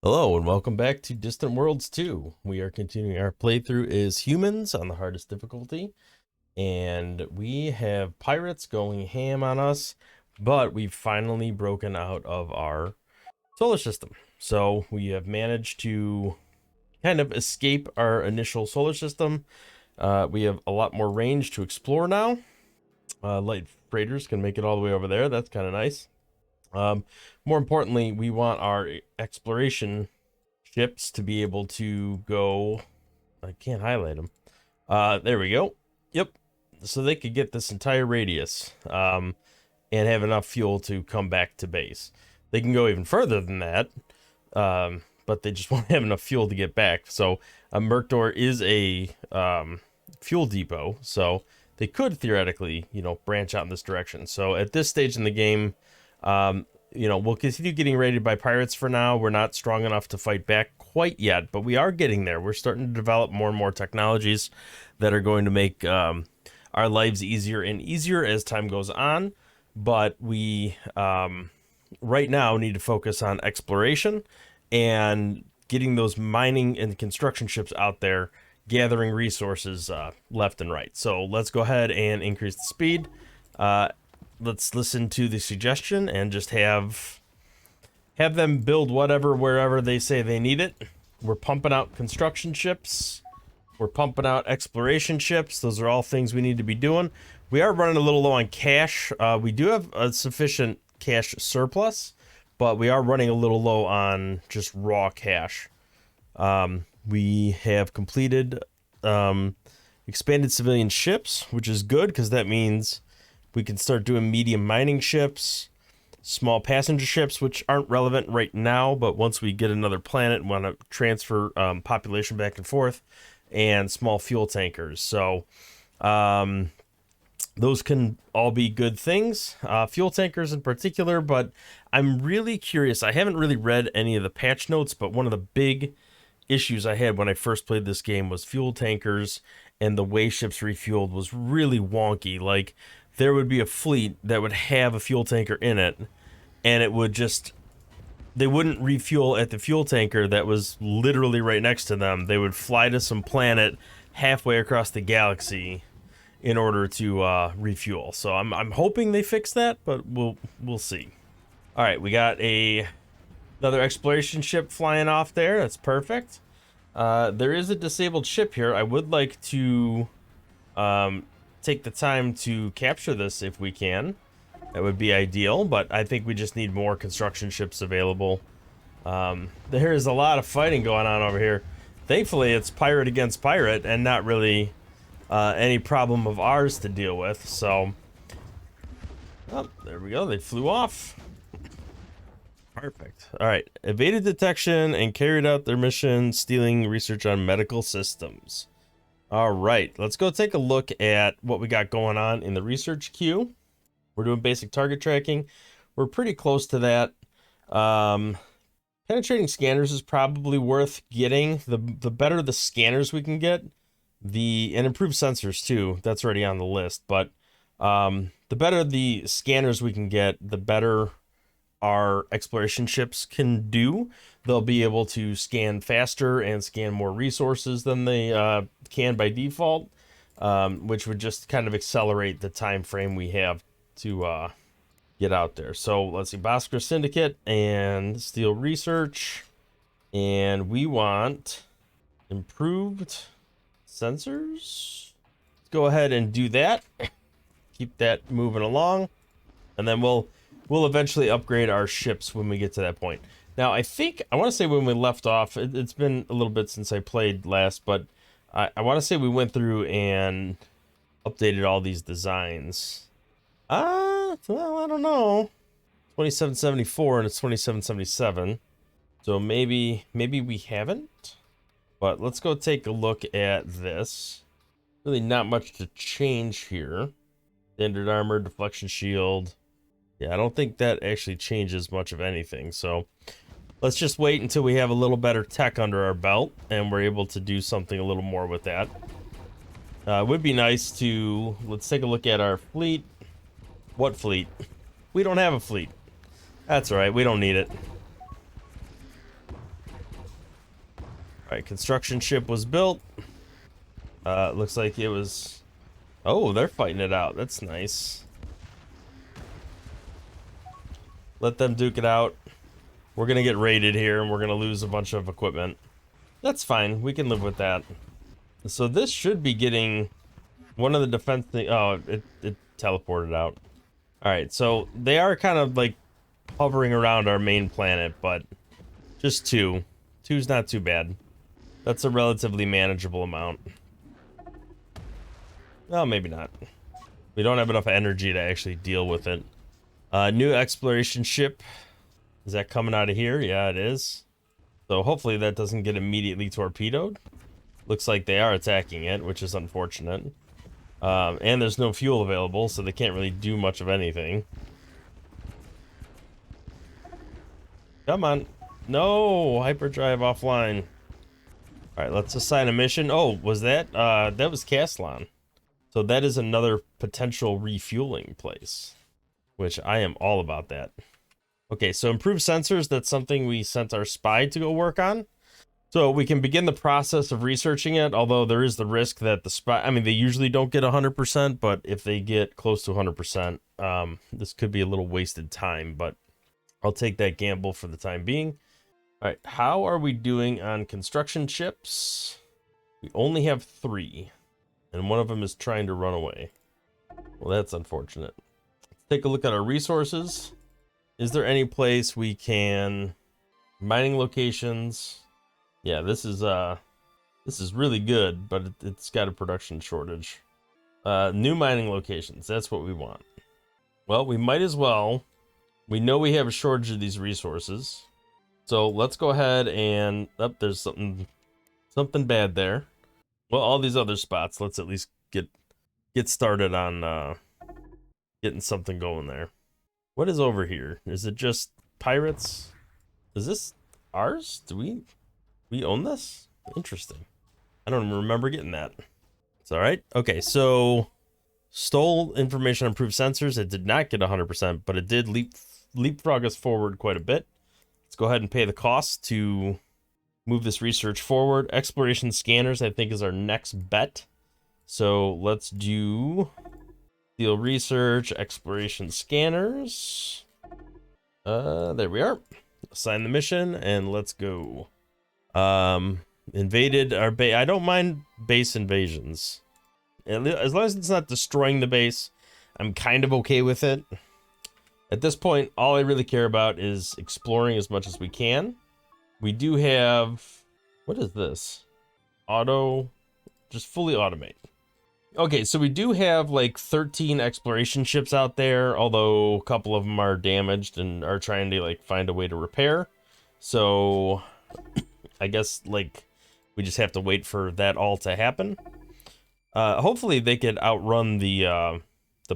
Hello and welcome back to Distant Worlds 2. We are continuing our playthrough as humans on the hardest difficulty, and we have pirates going ham on us, but we've finally broken out of our solar system. So we have managed to kind of escape our initial solar system. We have a lot more range to explore now. Light freighters can make it all the way over there. That's kind of nice. More importantly, we want our exploration ships to be able to go. I can't highlight them. There we go. Yep. So they could get this entire radius and have enough fuel to come back to base. They can go even further than that, but they just won't have enough fuel to get back. So a Merctor is a fuel depot, so they could theoretically, branch out in this direction. So at this stage in the game, we'll continue getting raided by pirates for now. We're not strong enough to fight back quite yet, but we are getting there. We're starting to develop more and more technologies that are going to make our lives easier and easier as time goes on. But we, right now, need to focus on exploration and getting those mining and construction ships out there, gathering resources left and right. So let's go ahead and increase the speed. Let's listen to the suggestion and just have them build whatever wherever they say they need it. We're pumping out construction ships. We're pumping out exploration ships. Those are all things we need to be doing. We are running a little low on cash. We do have a sufficient cash surplus, but we are running a little low on just raw cash. We have completed expanded civilian ships, which is good because that means we can start doing medium mining ships, small passenger ships, which aren't relevant right now, but once we get another planet and want to transfer population back and forth, and small fuel tankers. So those can all be good things, fuel tankers in particular, but I'm really curious. I haven't really read any of the patch notes, but one of the big issues I had when I first played this game was fuel tankers, and the way ships refueled was really wonky. Like, there would be a fleet that would have a fuel tanker in it, and it would just, they wouldn't refuel at the fuel tanker that was literally right next to them. They would fly to some planet halfway across the galaxy in order to refuel. So I'm hoping they fix that, but we'll see. All right, we got another exploration ship flying off there. That's perfect. There is a disabled ship here. I would like to take the time to capture this if we can. That would be ideal, but I think we just need more construction ships available. There is a lot of fighting going on over here. Thankfully, it's pirate against pirate and not really any problem of ours to deal with. So, oh, there we go. They flew off. Perfect. All right. Evaded detection and carried out their mission, stealing research on medical systems. All right, let's go take a look at what we got going on in the research queue. We're doing basic target tracking. We're pretty close to that. Penetrating scanners is probably worth getting. The better the scanners we can get, and improved sensors too. That's already on the list. But the better the scanners we can get, the better our exploration ships can do. They'll be able to scan faster and scan more resources than they can by default, which would just kind of accelerate the time frame we have to get out there. So let's see, Bosker Syndicate and Steel Research, and we want improved sensors. Let's go ahead and do that. Keep that moving along, and then we'll eventually upgrade our ships when we get to that point. Now, I want to say when we left off, it's been a little bit since I played last, but I want to say we went through and updated all these designs. Well, I don't know. 2774 and it's 2777. So maybe we haven't. But let's go take a look at this. Really not much to change here. Standard armor, deflection shield. Yeah, I don't think that actually changes much of anything. So let's just wait until we have a little better tech under our belt and we're able to do something a little more with that. It would be nice to, let's take a look at our fleet. What fleet? We don't have a fleet. That's all right, we don't need it. right, construction ship was built. Looks like it was... Oh, they're fighting it out. That's nice. Let them duke it out. We're gonna get raided here, and we're gonna lose a bunch of equipment. That's fine. We can live with that. So this should be getting one of the defense thing. Oh, it teleported out. All right, so they are kind of like hovering around our main planet, but just two. Two's not too bad. That's a relatively manageable amount. Well, maybe not. We don't have enough energy to actually deal with it. New exploration ship. Is that coming out of here? Yeah, it is. So hopefully that doesn't get immediately torpedoed. Looks like they are attacking it, which is unfortunate. And there's no fuel available, so they can't really do much of anything. Come on. No! Hyperdrive offline. Alright, let's assign a mission. Oh, was that? That was Castellan. So that is another potential refueling place, which I am all about that. Okay, so improved sensors, that's something we sent our spy to go work on. So we can begin the process of researching it, although there is the risk that the spy, I mean, they usually don't get 100%, but if they get close to 100%, this could be a little wasted time, but I'll take that gamble for the time being. All right, how are we doing on construction ships? We only have 3, and one of them is trying to run away. Well, that's unfortunate. Let's take a look at our resources. Is there any place we can... Mining locations. Yeah, this is really good, but it's got a production shortage. New mining locations, that's what we want. Well, we might as well. We know we have a shortage of these resources. So let's go ahead and... Oh, there's something bad there. Well, all these other spots, let's at least get started on getting something going there. What is over here? Is it just pirates? Is this ours? Do we own this? Interesting. I don't even remember getting that. It's all right. Okay, so stole information on improved sensors. It did not get 100%, but it did leapfrog us forward quite a bit. Let's go ahead and pay the cost to move this research forward. Exploration scanners, I think, is our next bet. So let's do steel research, exploration scanners. There we are. Assign the mission and let's go. Invaded our base. I don't mind base invasions. As long as it's not destroying the base, I'm kind of okay with it. At this point, all I really care about is exploring as much as we can. We do have... What is this? Auto... Just fully automate. Okay, so we do have like 13 exploration ships out there, although a couple of them are damaged and are trying to like find a way to repair. So I guess like we just have to wait for that all to happen. Hopefully they could outrun the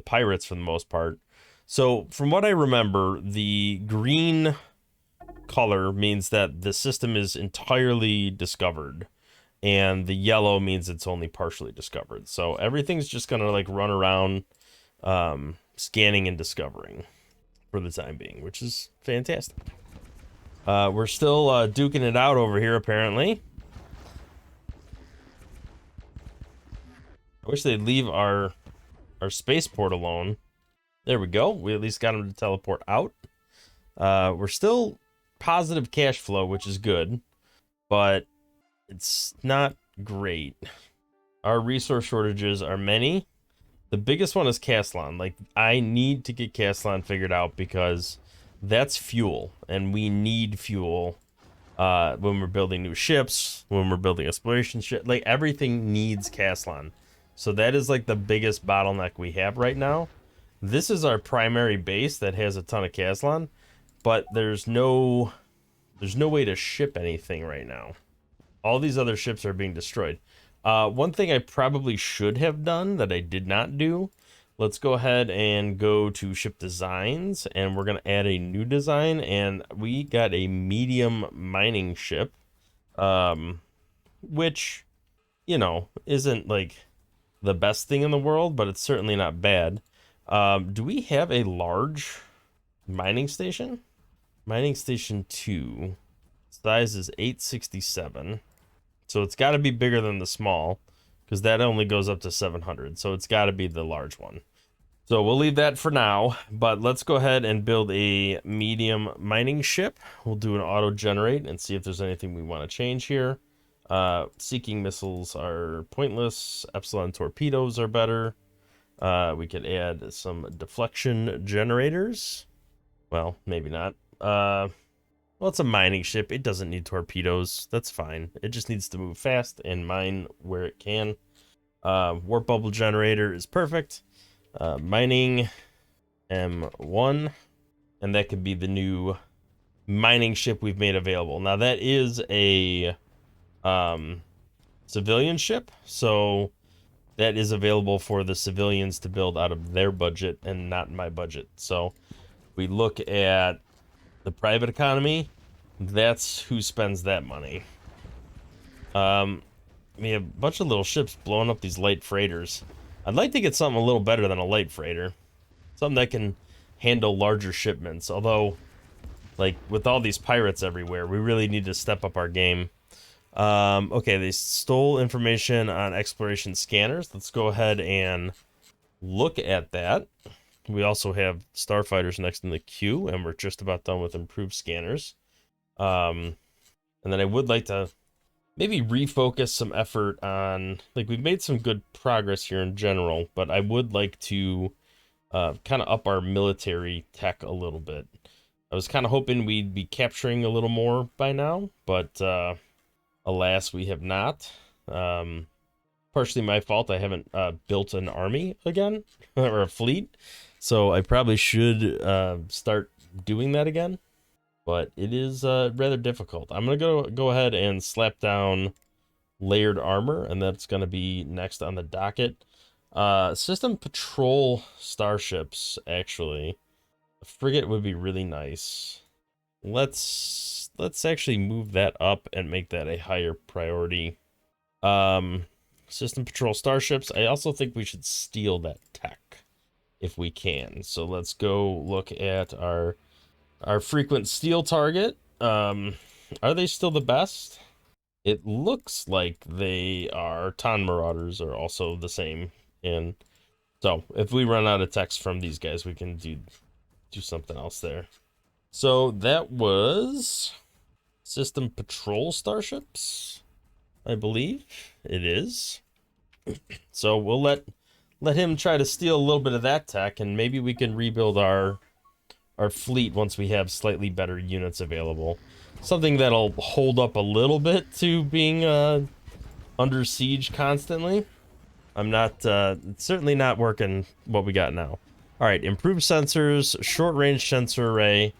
pirates for the most part. So from what I remember, the green color means that the system is entirely discovered, and the yellow means it's only partially discovered. So everything's just gonna like run around scanning and discovering for the time being, which is fantastic. We're still duking it out over here apparently. I wish they'd leave our spaceport alone. There we go. We at least got them to teleport out. We're still positive cash flow, which is good, but it's not great. Our resource shortages are many. The biggest one is Castellan. Like, I need to get Castellan figured out because that's fuel, and we need fuel when we're building new ships, when we're building exploration ship. Like, everything needs Castellan. So that is like the biggest bottleneck we have right now. This is our primary base that has a ton of Castellan, but there's no way to ship anything right now. All these other ships are being destroyed. One thing I probably should have done that I did not do, let's go ahead and go to ship designs, and we're going to add a new design, and we got a medium mining ship, which, you know, isn't like the best thing in the world, but it's certainly not bad. Do we have a large mining station? Mining station 2. Size is 867. So it's got to be bigger than the small, because that only goes up to 700. So it's got to be the large one. So we'll leave that for now, but let's go ahead and build a medium mining ship. We'll do an auto generate and see if there's anything we want to change here. Seeking missiles are pointless. Epsilon torpedoes are better. We could add some deflection generators. Well, maybe not. Well, it's a mining ship. It doesn't need torpedoes. That's fine. It just needs to move fast and mine where it can. Warp bubble generator is perfect. Mining M1, and that could be the new mining ship we've made available. Now that is a civilian ship, so that is available for the civilians to build out of their budget and not my budget. So we look at the private economy, that's who spends that money. We have a bunch of little ships blowing up these light freighters. I'd like to get something a little better than a light freighter. Something that can handle larger shipments. Although, like, with all these pirates everywhere, we really need to step up our game. Okay, they stole information on exploration scanners. Let's go ahead and look at that. We also have starfighters next in the queue, and we're just about done with improved scanners. And then I would like to maybe refocus some effort on, like, we've made some good progress here in general, but I would like to kind of up our military tech a little bit. I was kind of hoping we'd be capturing a little more by now, but alas, we have not. Partially my fault. I haven't built an army again, or a fleet, so I probably should start doing that again. But it is rather difficult. I'm gonna go ahead and slap down layered armor, and that's gonna be next on the docket. System patrol starships, actually. A frigate would be really nice. Let's actually move that up and make that a higher priority. System patrol starships. I also think we should steal that tech if we can. So let's go look at our frequent steal target. Are they still the best? It looks like they are. Ton Marauders are also the same. And so if we run out of text from these guys, we can do something else there. So that was system patrol starships, I believe it is. So we'll let him try to steal a little bit of that tech, and maybe we can rebuild our fleet once we have slightly better units available. Something that'll hold up a little bit to being under siege constantly. I'm not, it's certainly not working what we got now. All right, improved sensors, short range sensor array.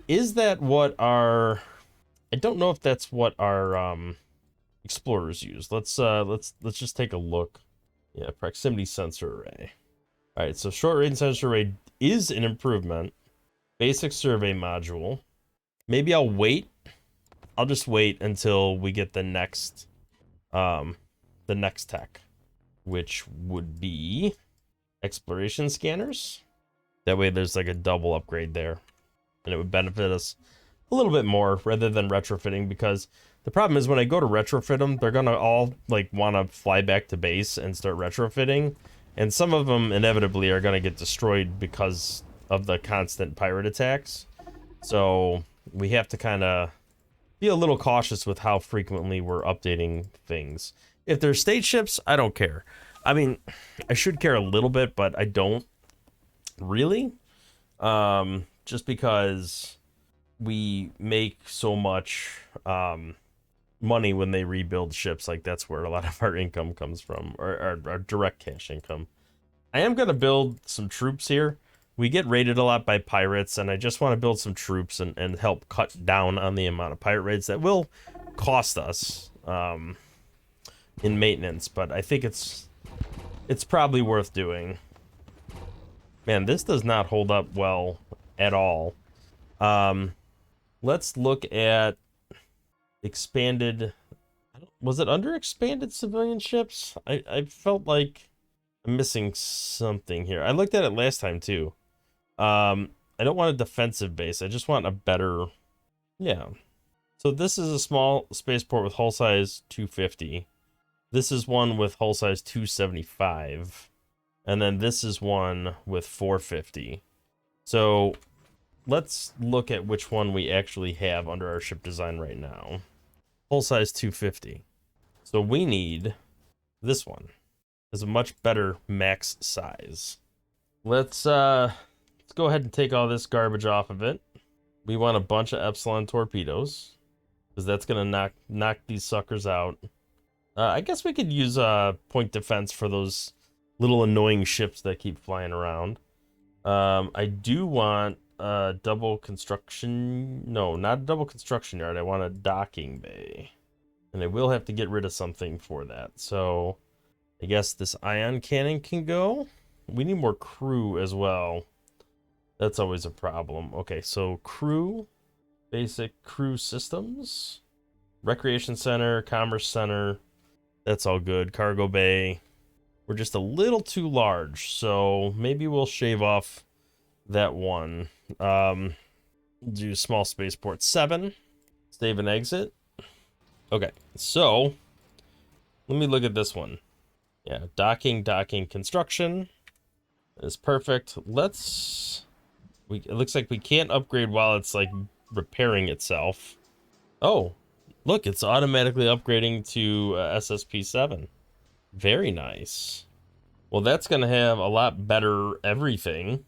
Is that what our, I don't know if that's what our explorers use. Let's just take a look. Yeah, proximity sensor array. All right, so short range sensor array is an improvement. Basic survey module. Maybe I'll wait. I'll just wait until we get the next tech, which would be exploration scanners. That way there's like a double upgrade there, and it would benefit us a little bit more rather than retrofitting, because the problem is when I go to retrofit them, they're gonna all like want to fly back to base and start retrofitting, and some of them inevitably are gonna get destroyed because of the constant pirate attacks. So we have to kind of be a little cautious with how frequently we're updating things. If they're state ships, I don't care. I mean, I should care a little bit, but I don't really. Just because we make so much money when they rebuild ships. Like, that's where a lot of our income comes from, or our direct cash income. I am going to build some troops here. We get raided a lot by pirates, and I just want to build some troops and help cut down on the amount of pirate raids that will cost us in maintenance, but I think it's probably worth doing. Man, this does not hold up well at all. Let's look at expanded. Was it under expanded civilian ships? I felt like I'm missing something here. I looked at it last time too. I don't want a defensive base. I just want a better, yeah. So this is a small spaceport with hull size 250. This is one with hull size 275. And then this is one with 450. So let's look at which one we actually have under our ship design right now. Hull size 250. So we need this one. It's a much better max size. Let's go ahead and take all this garbage off of it. We want a bunch of Epsilon torpedoes, because that's gonna knock these suckers out. I guess we could use point defense for those little annoying ships that keep flying around. I do want a double construction. No, not a double construction yard. I want a docking bay, and I will have to get rid of something for that. So I guess this ion cannon can go. We need more crew as well. That's always a problem. Okay, so crew, basic crew systems, recreation center, commerce center. That's all good. Cargo bay. We're just a little too large, so maybe we'll shave off that one. Do small spaceport 7. Save and exit. Okay, so let me look at this one. Yeah, docking, construction is perfect. It looks like we can't upgrade while it's like repairing itself. Oh, look, it's automatically upgrading to SSP 7. Very nice. Well, that's gonna have a lot better everything.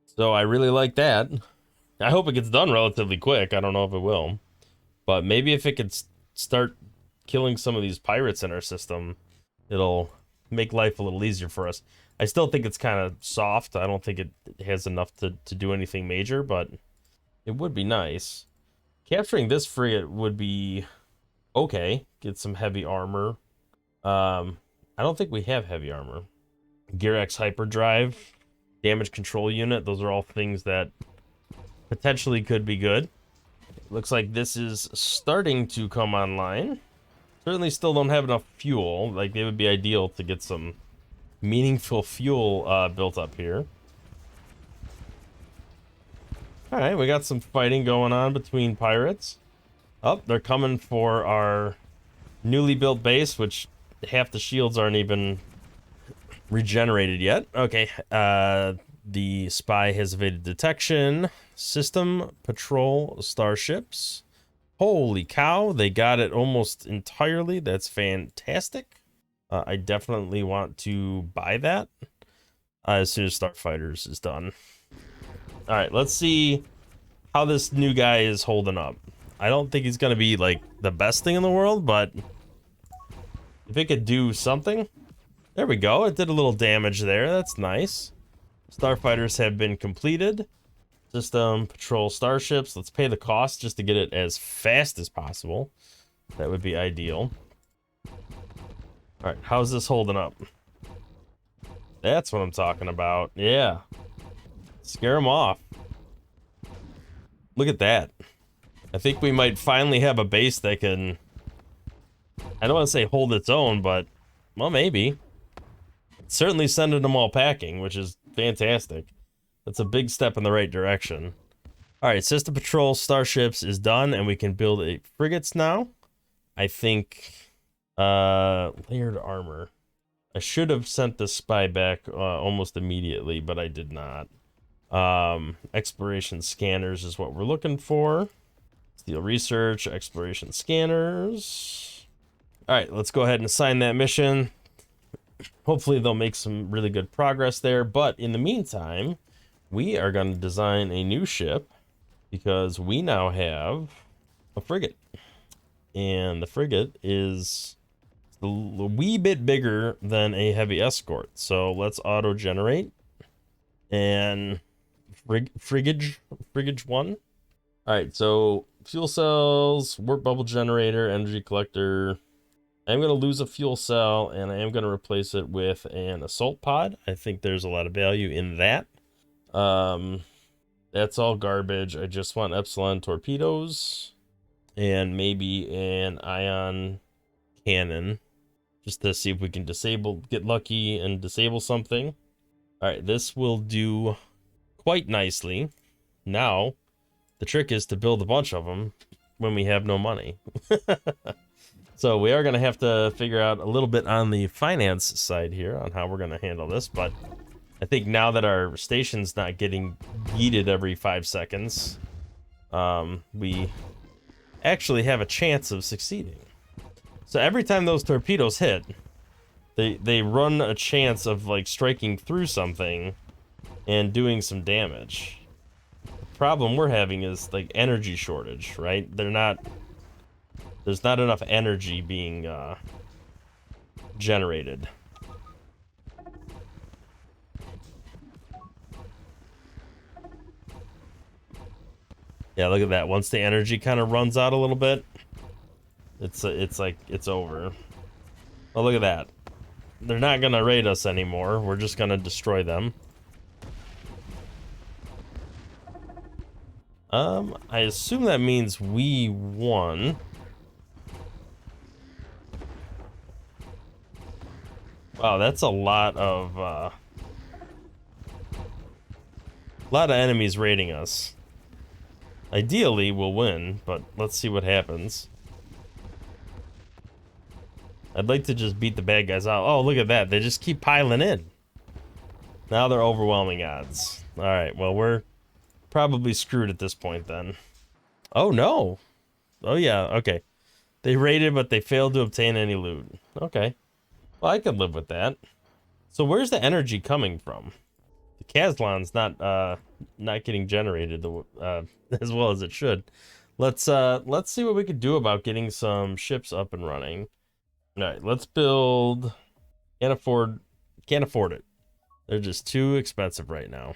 So I really like that. I hope it gets done relatively quick. I don't know if it will, but maybe if it could start killing some of these pirates in our system, it'll make life a little easier for us. I still think it's kind of soft. I don't think it has enough to do anything major, but it would be nice. Capturing this frigate would be okay. Get some heavy armor. I don't think we have heavy armor. Gearx hyperdrive, damage control unit. Those are all things that potentially could be good. Looks like this is starting to come online. Certainly still don't have enough fuel. Like, it would be ideal to get some meaningful fuel built up here. All right, we got some fighting going on between pirates. Oh, they're coming for our newly built base, which half the shields aren't even regenerated yet. Okay, the spy has evaded detection. System patrol starships. Holy cow, they got it almost entirely. That's fantastic. I definitely want to buy that as soon as Starfighters is done. All right, let's see how this new guy is holding up. I don't think he's gonna be like the best thing in the world, but if it could do something. There we go, it did a little damage there. That's nice. Starfighters have been completed. System patrol starships. Let's pay the cost just to get it as fast as possible. That would be ideal. All right, how's this holding up? That's what I'm talking about. Yeah. Scare them off. Look at that. I think we might finally have a base that can, I don't want to say hold its own, but, well, maybe. It's certainly sending them all packing, which is fantastic. That's a big step in the right direction. All right, system patrol starships is done, and we can build frigates now. I think layered armor. I should have sent the spy back almost immediately, but I did not. Exploration scanners is what we're looking for. Steel research, exploration scanners. All right, let's go ahead and assign that mission. Hopefully they'll make some really good progress there, but in the meantime, we are going to design a new ship because we now have a frigate. And the frigate is a wee bit bigger than a heavy escort. So let's auto-generate. And frigate 1. All right, so fuel cells, warp bubble generator, energy collector. I'm going to lose a fuel cell, and I am going to replace it with an assault pod. I think there's a lot of value in that. That's all garbage. I just want Epsilon torpedoes and maybe an ion cannon just to see if we can get lucky and disable something. All right, this will do quite nicely. Now, the trick is to build a bunch of them when we have no money. So we are going to have to figure out a little bit on the finance side here on how we're going to handle this. But I think now that our station's not getting yeeted every 5 seconds, we actually have a chance of succeeding. So every time those torpedoes hit, they run a chance of like striking through something and doing some damage. The problem we're having is like energy shortage, right? There's not enough energy being generated. Yeah, look at that. Once the energy kind of runs out a little bit, it's like it's over. Oh, look at that. They're not gonna raid us anymore. We're just gonna destroy them. I assume that means we won. Wow, that's a lot of enemies raiding us. Ideally, we'll win, but let's see what happens. I'd like to just beat the bad guys out. Oh, look at that. They just keep piling in. Now they're overwhelming odds. All right, well, we're probably screwed at this point then. Oh, no. Oh, yeah, okay. They raided, but they failed to obtain any loot. Okay. Well, I could live with that. So where's the energy coming from? The Kazlon's not getting generated as well as it should. Let's see what we could do about getting some ships up and running. All right, let's build. Can't afford it. They're just too expensive right now.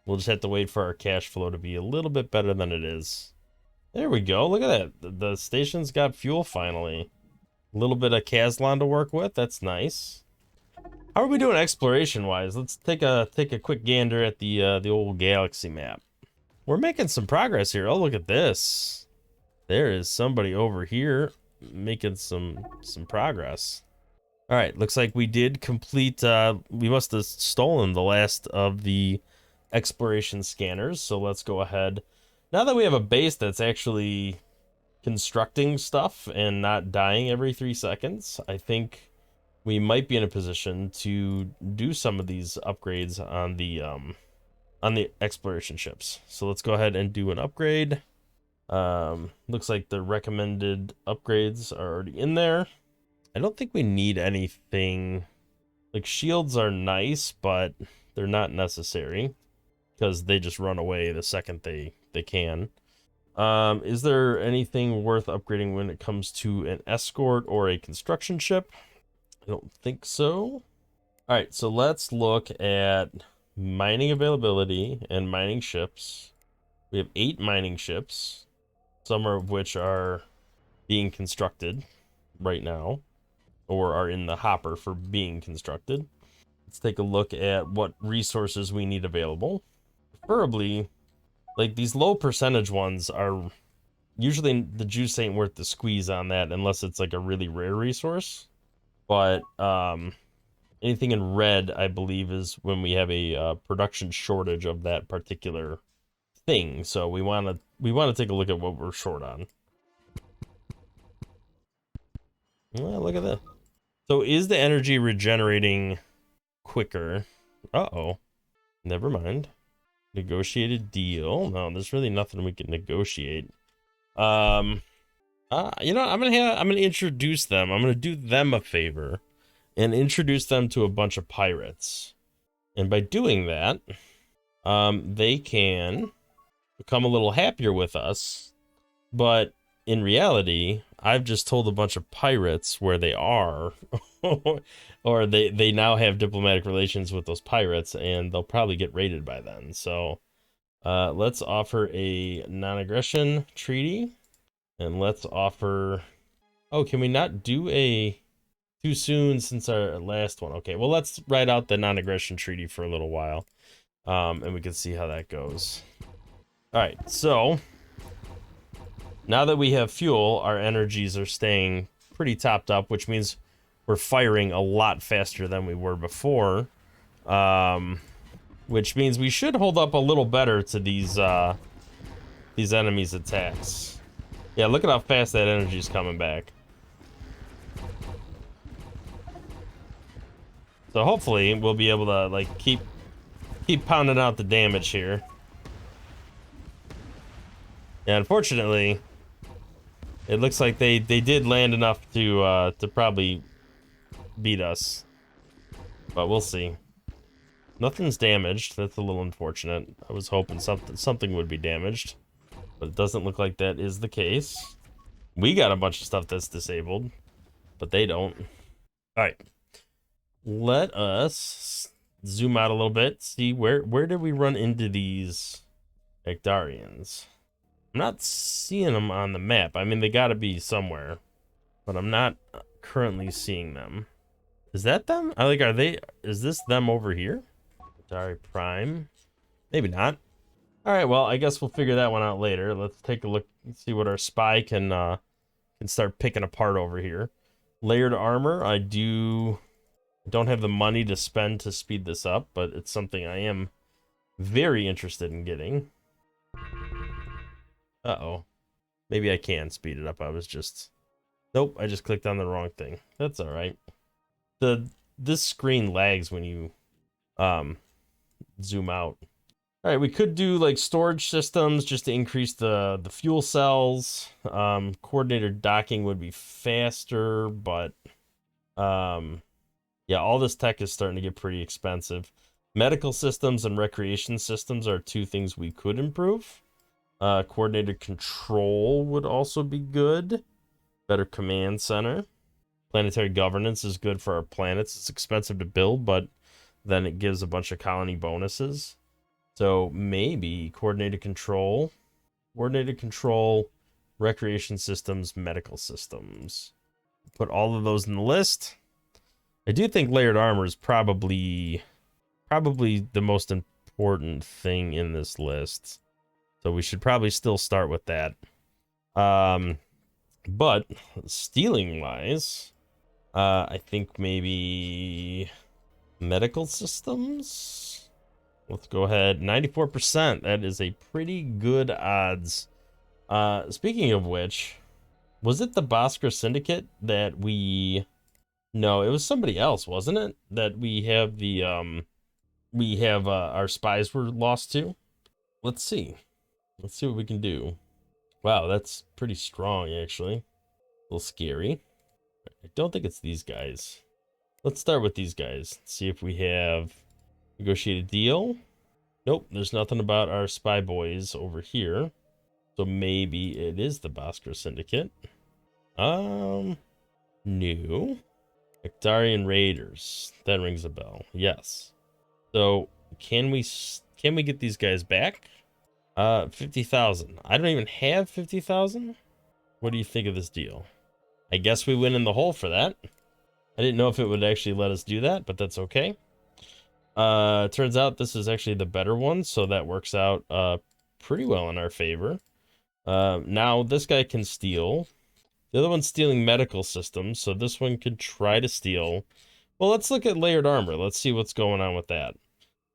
We'll just have to wait for our cash flow to be a little bit better than it is. There we go. Look at that. The station's got fuel finally. A little bit of Kazlon to work with. That's nice. How are we doing exploration-wise? Let's take a quick gander at the old galaxy map. We're making some progress here. Oh, look at this. There is somebody over here making some progress. All right, looks like we did complete. We must have stolen the last of the exploration scanners. So let's go ahead. Now that we have a base that's actually constructing stuff and not dying every 3 seconds, I think we might be in a position to do some of these upgrades on the exploration ships. So let's go ahead and do an upgrade. Looks like the recommended upgrades are already in there. I don't think we need anything. Like, shields are nice, but they're not necessary because they just run away the second they can. Is there anything worth upgrading when it comes to an escort or a construction ship? I don't think so. All right, so let's look at mining availability and mining ships. We have 8 mining ships, some of which are being constructed right now or are in the hopper for being constructed. Let's take a look at what resources we need available. Preferably, like, these low percentage ones are usually the juice ain't worth the squeeze on that unless it's like a really rare resource. But anything in red, I believe, is when we have a production shortage of that particular thing. So we want to take a look at what we're short on. Well, look at that. So is the energy regenerating quicker? Uh-oh. Never mind. Negotiated deal. No, there's really nothing we can negotiate. You know, I'm gonna introduce them. I'm gonna do them a favor and introduce them to a bunch of pirates. And by doing that, they can become a little happier with us. But in reality, I've just told a bunch of pirates where they are, or they now have diplomatic relations with those pirates, and they'll probably get raided by then. So let's offer a non-aggression treaty. And let's offer... Oh, can we not do a too soon since our last one? Okay, well, let's write out the non-aggression treaty for a little while. And we can see how that goes. All right, so now that we have fuel, our energies are staying pretty topped up, which means we're firing a lot faster than we were before. Which means we should hold up a little better to these enemies' attacks. Yeah, look at how fast that energy's coming back. So hopefully we'll be able to like keep pounding out the damage here. Yeah, unfortunately, it looks like they did land enough to probably beat us, but we'll see. Nothing's damaged. That's a little unfortunate. I was hoping something would be damaged, but it doesn't look like that is the case. We got a bunch of stuff that's disabled, but they don't. All right, let us zoom out a little bit. See where did we run into these Ectarians? I'm not seeing them on the map. I mean, they got to be somewhere, but I'm not currently seeing them. Is that them? Are they? Is this them over here? Atari Prime? Maybe not. All right, well, I guess we'll figure that one out later. Let's take a look and see what our spy can start picking apart over here. Layered armor. I don't have the money to spend to speed this up, but it's something I am very interested in getting. Uh-oh. Maybe I can speed it up. Nope, I just clicked on the wrong thing. That's all right. This screen lags when you zoom out. All right, we could do like storage systems just to increase the fuel cells. Coordinated docking would be faster, but yeah, all this tech is starting to get pretty expensive. Medical systems and recreation systems are two things we could improve. Coordinated control would also be good. Better command center. Planetary governance is good for our planets. It's expensive to build, but then it gives a bunch of colony bonuses. So maybe coordinated control, recreation systems, medical systems. Put all of those in the list. I do think layered armor is probably the most important thing in this list. So we should probably still start with that. But stealing wise, I think maybe medical systems. Let's go ahead. 94%. That is a pretty good odds. Speaking of which, was it the Bhaskara Syndicate that we... No, it was somebody else, wasn't it? That we have our spies were lost to. Let's see. Let's see what we can do. Wow, that's pretty strong, actually. A little scary. I don't think it's these guys. Let's start with these guys. See if we have negotiated deal. Nope, there's nothing about our spy boys over here. So maybe it is the Bhaskara Syndicate. New. Ectarian Raiders. That rings a bell. Yes. So can we get these guys back? 50,000. I don't even have 50,000. What do you think of this deal? I guess we went in the hole for that. I didn't know if it would actually let us do that, but that's okay. Turns out this is actually the better one, so that works out pretty well in our favor. Now this guy can steal. The other one's stealing medical systems, so this one could try to steal. Well, let's look at layered armor. Let's see what's going on with that.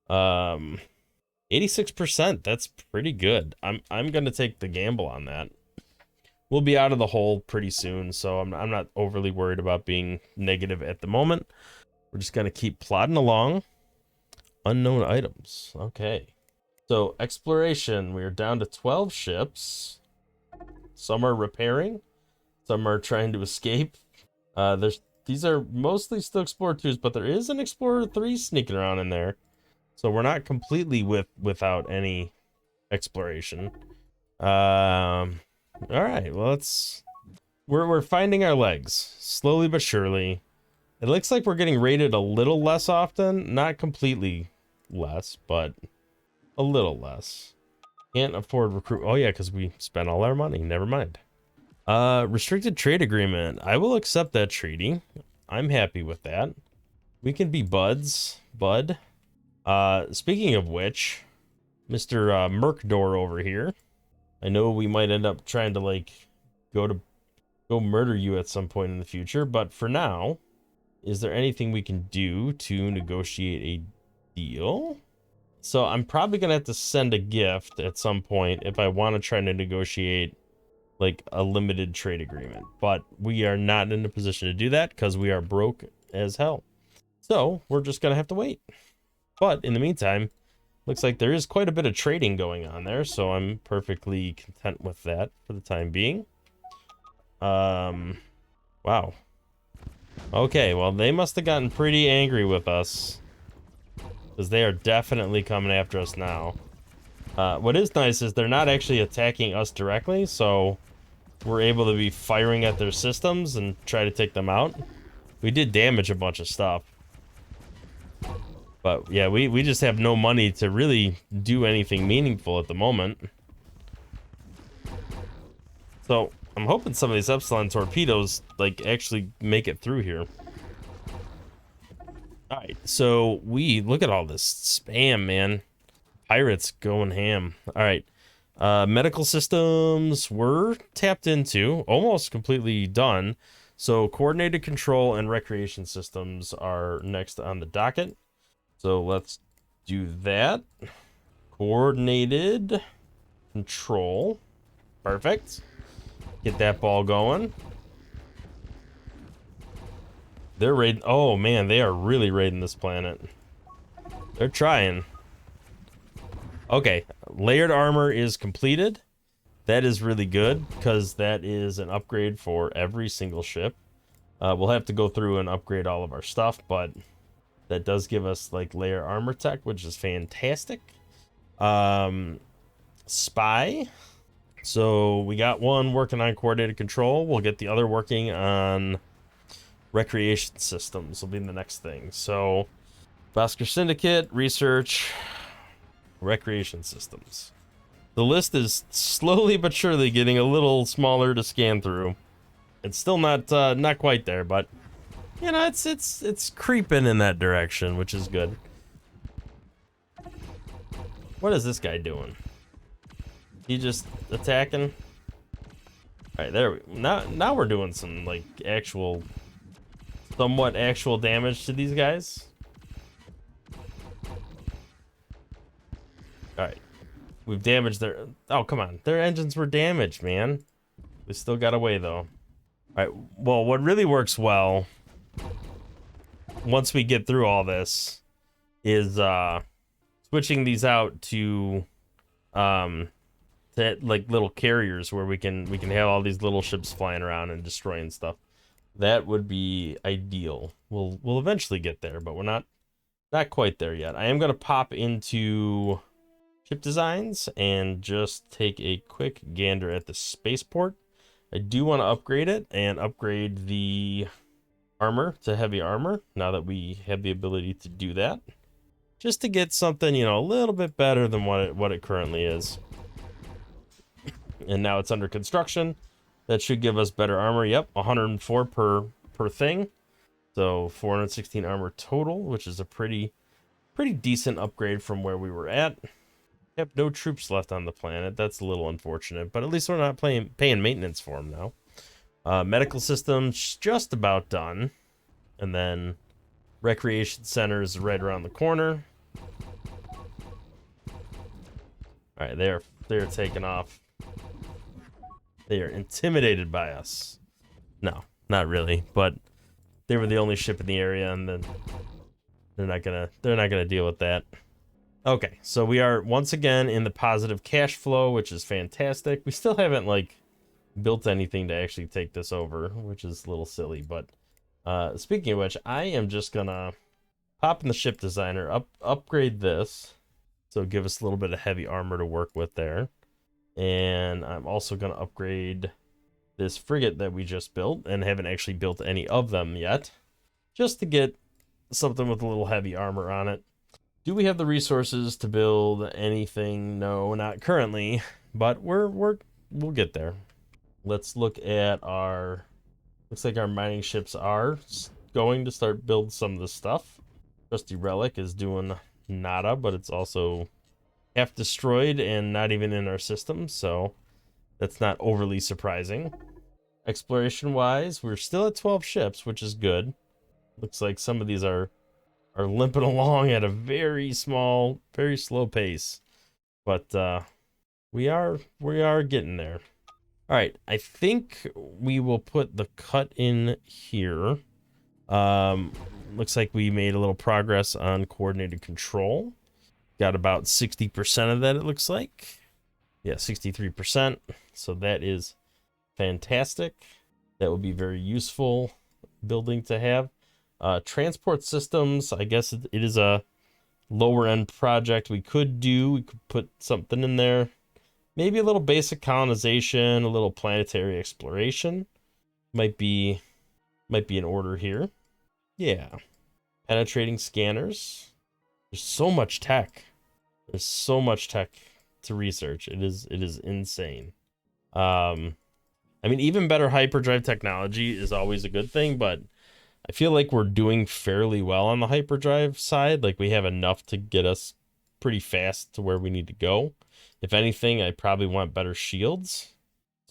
86%. That's pretty good. I'm gonna take the gamble on that. We'll be out of the hole pretty soon, so I'm not overly worried about being negative at the moment. We're just gonna keep plodding along. Unknown items. Okay. So exploration. We're down to 12 ships. Some are repairing. Some are trying to escape. These are mostly still Explorer 2s, but there is an Explorer 3 sneaking around in there. So we're not completely without any exploration. All right, well, we're finding our legs slowly but surely. It looks like we're getting raided a little less often, not completely less, but a little less. Can't afford recruit. Oh yeah, because we spent all our money. Never mind. Restricted trade agreement. I will accept that treaty. I'm happy with that. We can be buds, bud. Speaking of which, Mr. Merkdor over here. I know we might end up trying to like go murder you at some point in the future, but for now, is there anything we can do to negotiate a deal? So I'm probably gonna have to send a gift at some point if I want to try to negotiate like a limited trade agreement. But we are not in a position to do that because we are broke as hell. So we're just gonna have to wait. But in the meantime, looks like there is quite a bit of trading going on there, so I'm perfectly content with that for the time being. Wow. Okay, well, they must have gotten pretty angry with us, because they are definitely coming after us now. What is nice is they're not actually attacking us directly, so we're able to be firing at their systems and try to take them out. We did damage a bunch of stuff. But yeah, we just have no money to really do anything meaningful at the moment. So I'm hoping some of these Epsilon torpedoes like actually make it through here. Alright, so we look at all this spam, man. Pirates going ham. Alright. Medical systems were tapped into, almost completely done. So coordinated control and recreation systems are next on the docket. So let's do that. Coordinated control. Perfect. Get that ball going. They're raiding. Oh man, they are really raiding this planet. They're trying. Okay, layered armor is completed. That is really good because that is an upgrade for every single ship. We'll have to go through and upgrade all of our stuff, but that does give us like layer armor tech, which is fantastic. Spy. So we got one working on coordinated control. We'll get the other working on recreation systems will be the next thing. So Bosker Syndicate, research, recreation systems. The list is slowly but surely getting a little smaller to scan through. It's still not quite there, but you know, it's creeping in that direction, which is good. What is this guy doing? He just attacking? All right, there we now we're doing some like somewhat actual damage to these guys. All right, we've damaged their. Oh come on, their engines were damaged, man. We still got away though. All right, well, what really works well once we get through all this is switching these out to like little carriers where we can have all these little ships flying around and destroying stuff. That would be ideal. We'll eventually get there, but we're not quite there yet. I am gonna pop into ship designs and just take a quick gander at the spaceport. I do want to upgrade it and upgrade the armor to heavy armor now that we have the ability to do that, just to get something, you know, a little bit better than what it currently is. And now it's under construction. That should give us better armor. Yep, 104 per thing. So 416 armor total, which is a pretty decent upgrade from where we were at. Yep, no troops left on the planet. That's a little unfortunate, but at least we're not paying maintenance for them now. Medical systems just about done. And then recreation center is right around the corner. All right, they're taking off. They are intimidated by us. No, not really, but they were the only ship in the area, and then they're not gonna deal with that. Okay, so we are once again in the positive cash flow, which is fantastic. We still haven't like built anything to actually take this over, which is a little silly, but speaking of which, I am just gonna pop in the ship designer, upgrade this, so give us a little bit of heavy armor to work with there. And I'm also going to upgrade this frigate that we just built and haven't actually built any of them yet, just to get something with a little heavy armor on it. Do we have the resources to build anything? No, not currently, but we'll get there. Let's look at our, looks like our mining ships are going to start build some of this stuff. Trusty Relic is doing nada, but it's also half destroyed and not even in our system, so that's not overly surprising. Exploration wise, we're still at 12 ships, which is good. Looks like some of these are limping along at a very slow pace, but we are getting there. All right, I think we will put the cut in here. Looks like we made a little progress on coordinated control. Got about 60% of that, it looks like. Yeah, 63%. So that is fantastic. That would be very useful building to have. Transport systems, I guess it is a lower end project. We could put something in there. Maybe a little basic colonization, a little planetary exploration. Might be in order here. Yeah. Penetrating scanners. There's so much tech. There's so much tech to research. It is insane. I mean, even better hyperdrive technology is always a good thing, but I feel like we're doing fairly well on the hyperdrive side. Like, we have enough to get us pretty fast to where we need to go. If anything, I probably want better shields.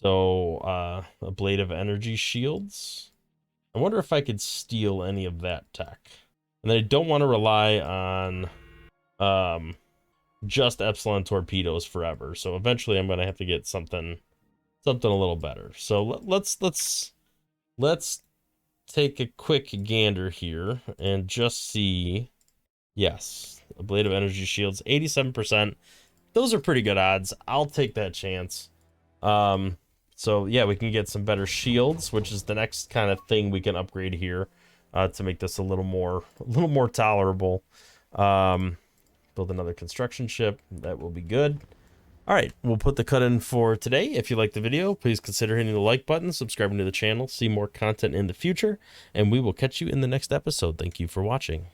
So, ablative energy shields. I wonder if I could steal any of that tech. And then I don't want to rely on just Epsilon torpedoes forever. So eventually I'm gonna have to get something a little better. So let's take a quick gander here and just see. Yes, ablative energy shields, 87%. Those are pretty good odds. I'll take that chance. So yeah, we can get some better shields, which is the next kind of thing we can upgrade here to make this a little more tolerable. Build another construction ship. That will be good. All right, we'll put the cut in for today. If you liked the video, please consider hitting the like button, subscribing to the channel, see more content in the future, and we will catch you in the next episode. Thank you for watching.